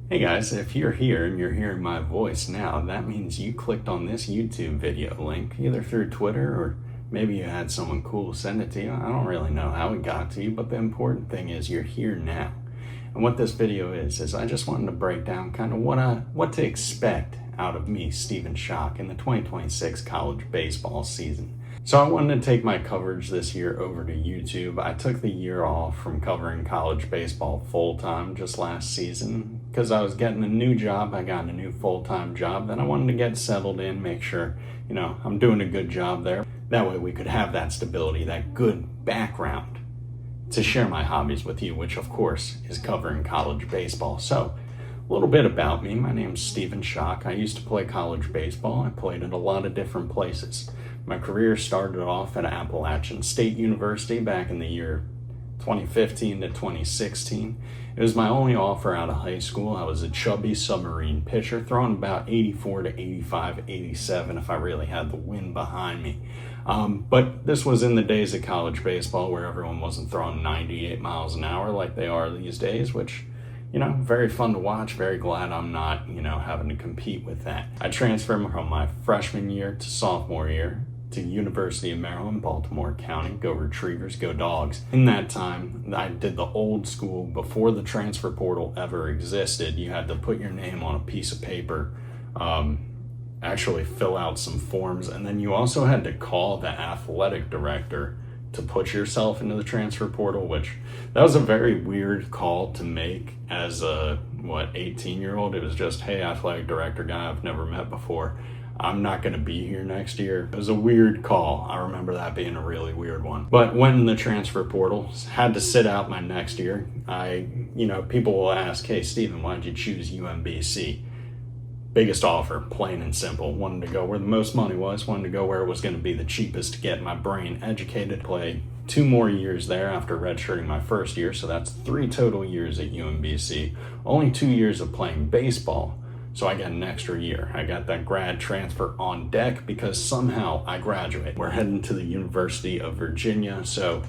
Hey guys, if you're here and you're hearing my voice now, that means you clicked on this YouTube video link either through Twitter or maybe you had someone cool send it to you. I don't really know how it got to you, but the important thing is you're here now. And what this video is I just wanted to break down kind of what to expect out of me, Stephen Schoch, in the 2026 college baseball season. So I wanted to take my coverage this year over to YouTube. I took the year off from covering college baseball full-time just last season because I was getting a new job. I got a new full-time job. Then I wanted to get settled in, make sure, I'm doing a good job there. That way we could have that stability, that good background to share my hobbies with you, which of course is covering college baseball. So a little bit about me. My name's Stephen Schoch. I used to play college baseball. I played at a lot of different places. My career started off at Appalachian State University back in the year 2015 to 2016. It was my only offer out of high school. I was a chubby submarine pitcher, throwing about 84 to 85, 87 if I really had the wind behind me. But this was in the days of college baseball where everyone wasn't throwing 98 miles an hour like they are these days, which very fun to watch. Very glad I'm not, having to compete with that. I transferred from my freshman year to sophomore year to University of Maryland, Baltimore County. Go Retrievers, go Dogs. In that time, I did the old school, before the transfer portal ever existed. You had to put your name on a piece of paper, actually fill out some forms, and then you also had to call the athletic director to put yourself into the transfer portal, which that was a very weird call to make as a 18-year-old. It was just, hey, athletic director guy I've never met before, I'm not going to be here next year. It was a weird call. I remember that being a really weird one. But went in the transfer portal, had to sit out my next year. People will ask, hey, Stephen, why did you choose UMBC? Biggest offer, plain and simple. Wanted to go where the most money was, wanted to go where it was going to be the cheapest to get my brain educated. Play 2 more years there after redshirting my first year, so that's 3 total years at UMBC. Only 2 years of playing baseball, so I got an extra year. I got that grad transfer on deck because somehow I graduated. We're heading to the University of Virginia, so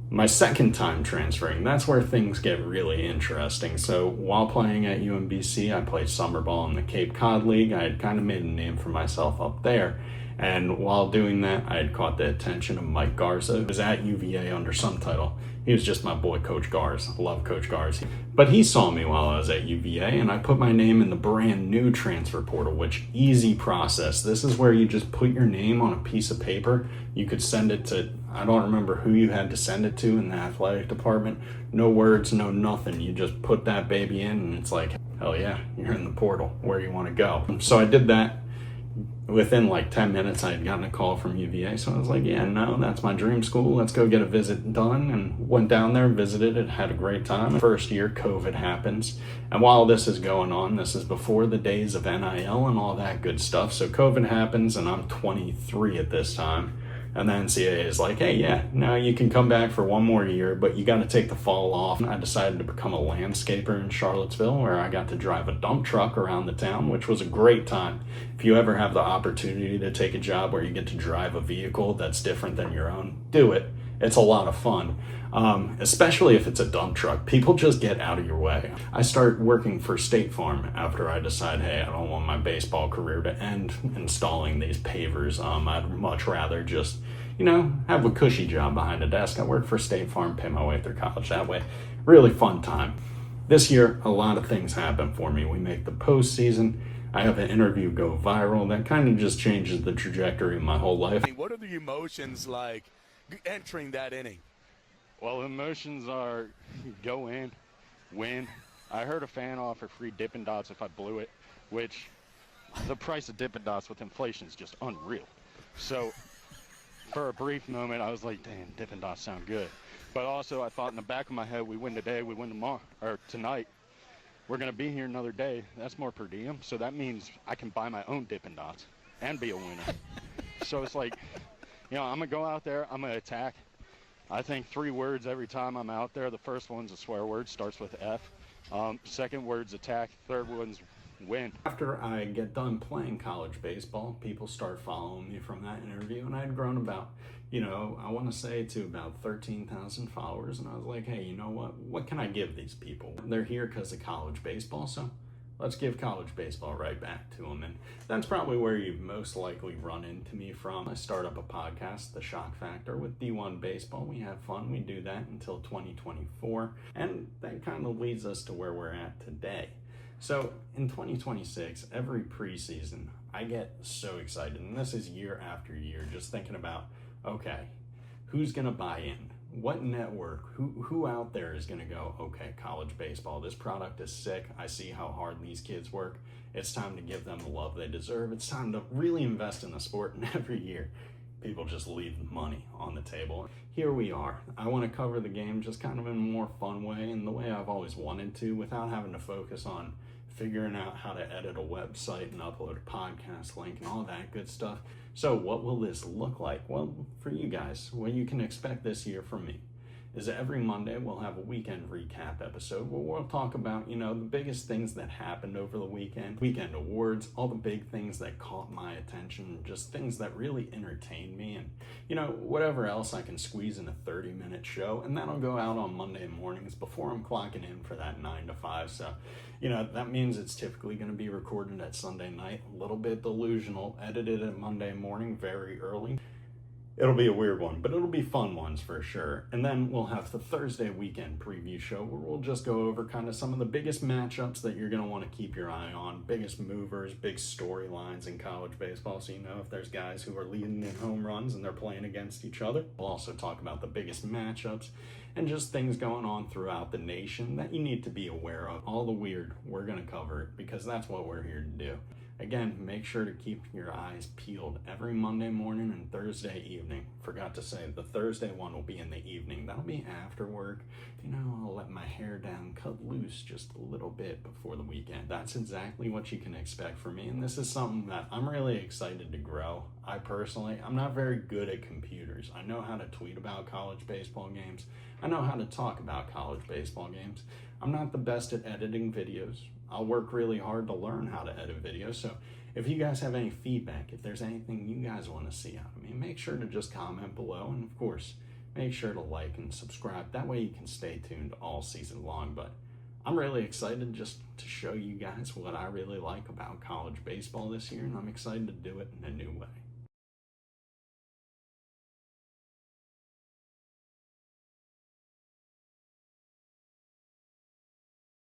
my second time transferring, that's where things get really interesting. So while playing at UMBC, I played summer ball in the Cape Cod League. I had kind of made a name for myself up there. And while doing that, I had caught the attention of Mike Garza, who was at UVA under some title. He was just my boy, Coach Garza. Love Coach Garza. But he saw me while I was at UVA, and I put my name in the brand new transfer portal, which easy process. This is where you just put your name on a piece of paper. You could send it to, I don't remember who you had to send it to in the athletic department. No words, no nothing. You just put that baby in, and it's like, hell yeah, you're in the portal. Where do you want to go? So I did that. Within 10 minutes, I had gotten a call from UVA, so I was like, yeah, no, that's my dream school. Let's go get a visit done. And went down there, visited it, had a great time. First year, COVID happens. And while this is going on, this is before the days of NIL and all that good stuff. So COVID happens, and I'm 23 at this time. And the NCAA is like, hey, yeah, now you can come back for 1 more year, but you got to take the fall off. I decided to become a landscaper in Charlottesville, where I got to drive a dump truck around the town, which was a great time. If you ever have the opportunity to take a job where you get to drive a vehicle that's different than your own, do it. It's a lot of fun, especially if it's a dump truck. People just get out of your way. I start working for State Farm after I decide, hey, I don't want my baseball career to end installing these pavers. I'd much rather just, have a cushy job behind a desk. I work for State Farm, pay my way through college that way. Really fun time. This year, a lot of things happen for me. We make the postseason. I have an interview go viral. That kind of just changes the trajectory of my whole life. What are the emotions like entering that inning? Well, emotions are go in, win. I heard a fan offer free Dippin' Dots if I blew it, which the price of Dippin' Dots with inflation is just unreal. So for a brief moment, I was like, damn, Dippin' Dots sound good. But also I thought in the back of my head, we win today, we win tomorrow, or tonight. We're going to be here another day. That's more per diem. So that means I can buy my own Dippin' Dots and be a winner. So it's like, I'm going to go out there. I'm going to attack. I think 3 words every time I'm out there. The first one's a swear word, starts with F. Second word's attack. Third one's win. After I get done playing college baseball, people start following me from that interview, and I had grown about, I want to say to about 13,000 followers, and I was like, hey, you know what? What can I give these people? They're here because of college baseball, so let's give college baseball right back to them. And that's probably where you've most likely run into me from. I start up a podcast, The Schoch Factor, with D1 Baseball. We have fun. We do that until 2024. And that kind of leads us to where we're at today. So in 2026, every preseason, I get so excited. And this is year after year, just thinking about, okay, who's going to buy in? What network, who out there is going to go, okay, college baseball, this product is sick. I see how hard these kids work. It's time to give them the love they deserve. It's time to really invest in the sport. And every year, people just leave money on the table. Here we are. I want to cover the game just kind of in a more fun way and the way I've always wanted to, without having to focus on figuring out how to edit a website and upload a podcast link and all that good stuff. So what will this look like? Well, for you guys, what you can expect this year from me is that every Monday we'll have a weekend recap episode where we'll talk about, the biggest things that happened over the weekend awards, all the big things that caught my attention, just things that really entertained me, and, whatever else I can squeeze in a 30-minute show. And that'll go out on Monday mornings before I'm clocking in for that 9 to 5. So, that means it's typically going to be recorded at Sunday night, a little bit delusional, edited at Monday morning very early. It'll be a weird one, but it'll be fun ones for sure. And then we'll have the Thursday weekend preview show where we'll just go over kind of some of the biggest matchups that you're going to want to keep your eye on, biggest movers, big storylines in college baseball. So, if there's guys who are leading in home runs and they're playing against each other. We'll also talk about the biggest matchups and just things going on throughout the nation that you need to be aware of. All the weird, we're going to cover it because that's what we're here to do. Again, make sure to keep your eyes peeled every Monday morning and Thursday evening. Forgot to say, the Thursday one will be in the evening. That'll be after work. I'll let my hair down, cut loose just a little bit before the weekend. That's exactly what you can expect from me. And this is something that I'm really excited to grow. I'm not very good at computers. I know how to tweet about college baseball games. I know how to talk about college baseball games. I'm not the best at editing videos. I'll work really hard to learn how to edit videos. So if you guys have any feedback, if there's anything you guys want to see out of me, make sure to just comment below. And of course, make sure to like and subscribe. That way you can stay tuned all season long. But I'm really excited just to show you guys what I really like about college baseball this year. And I'm excited to do it in a new way.